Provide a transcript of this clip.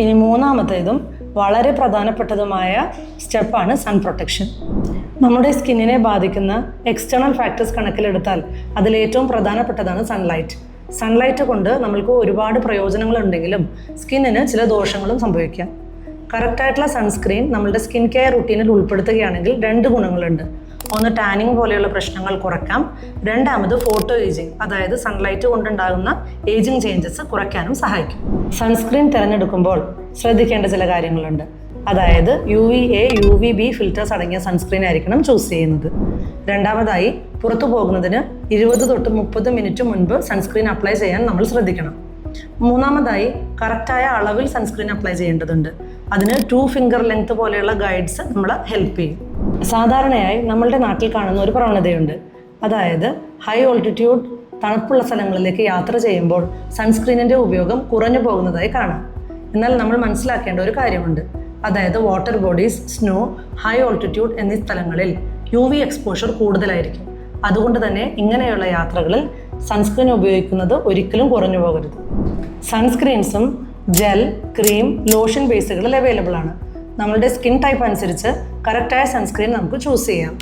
ഇനി മൂന്നാമത്തേതും വളരെ പ്രധാനപ്പെട്ടതുമായ സ്റ്റെപ്പാണ് സൺ പ്രൊട്ടക്ഷൻ. നമ്മുടെ സ്കിന്നിനെ ബാധിക്കുന്ന എക്സ്റ്റേണൽ ഫാക്ടേഴ്സ് കണക്കിലെടുത്താൽ അതിലേറ്റവും പ്രധാനപ്പെട്ടതാണ് സൺലൈറ്റ്. സൺലൈറ്റ് കൊണ്ട് നമ്മൾക്ക് ഒരുപാട് പ്രയോജനങ്ങളുണ്ടെങ്കിലും സ്കിന്നിന് ചില ദോഷങ്ങളും സംഭവിക്കാം. കറക്റ്റായിട്ടുള്ള സൺസ്ക്രീൻ നമ്മളുടെ സ്കിൻ കെയർ റുട്ടീനിൽ ഉൾപ്പെടുത്തുകയാണെങ്കിൽ 2 ഗുണങ്ങളുണ്ട്. ഒന്ന്, ടാനിങ് പോലെയുള്ള പ്രശ്നങ്ങൾ കുറയ്ക്കാം. രണ്ടാമത്, ഫോട്ടോ ഏജിങ്, അതായത് സൺലൈറ്റ് കൊണ്ടുണ്ടാകുന്ന ഏജിങ് ചേഞ്ചസ് കുറയ്ക്കാനും സഹായിക്കും. സൺസ്ക്രീൻ തിരഞ്ഞെടുക്കുമ്പോൾ ശ്രദ്ധിക്കേണ്ട ചില കാര്യങ്ങളുണ്ട്. അതായത് UVA, UVB ഫിൽറ്റേഴ്സ് അടങ്ങിയ സൺസ്ക്രീൻ ആയിരിക്കണം ചൂസ് ചെയ്യുന്നത്. രണ്ടാമതായി, പുറത്തു പോകുന്നതിന് 20 തൊട്ട് 30 മിനിറ്റ് മുൻപ് സൺസ്ക്രീൻ അപ്ലൈ ചെയ്യാൻ നമ്മൾ ശ്രദ്ധിക്കണം. മൂന്നാമതായി, കറക്റ്റായ അളവിൽ സൺസ്ക്രീൻ അപ്ലൈ ചെയ്യേണ്ടതുണ്ട്. അതിന് 2 ഫിംഗർ ലെങ്ത് പോലെയുള്ള ഗൈഡ്സ് നമ്മളെ ഹെൽപ്പ് ചെയ്യും. സാധാരണയായി നമ്മളുടെ നാട്ടിൽ കാണുന്ന ഒരു പ്രവണതയുണ്ട്. അതായത് ഹൈ ഓൾട്ടിറ്റ്യൂഡ് തണുപ്പുള്ള സ്ഥലങ്ങളിലേക്ക് യാത്ര ചെയ്യുമ്പോൾ സൺസ്ക്രീനിൻ്റെ ഉപയോഗം കുറഞ്ഞു പോകുന്നതായി കാണാം. എന്നാൽ നമ്മൾ മനസ്സിലാക്കേണ്ട ഒരു കാര്യമുണ്ട്. അതായത് water bodies, snow, high altitude എന്നീ സ്ഥലങ്ങളിൽ UV എക്സ്പോഷർ കൂടുതലായിരിക്കും. അതുകൊണ്ട് തന്നെ ഇങ്ങനെയുള്ള യാത്രകളിൽ സൺസ്ക്രീൻ ഉപയോഗിക്കുന്നത് ഒരിക്കലും കുറഞ്ഞു പോകരുത്. സൺസ്ക്രീൻസും ജെൽ, ക്രീം, ലോഷൻ ബേസുകളിൽ അവൈലബിൾ ആണ്. നമ്മളുടെ സ്കിൻ ടൈപ്പ് അനുസരിച്ച് കറക്റ്റായ സൺസ്ക്രീൻ നമുക്ക് ചൂസ് ചെയ്യാം.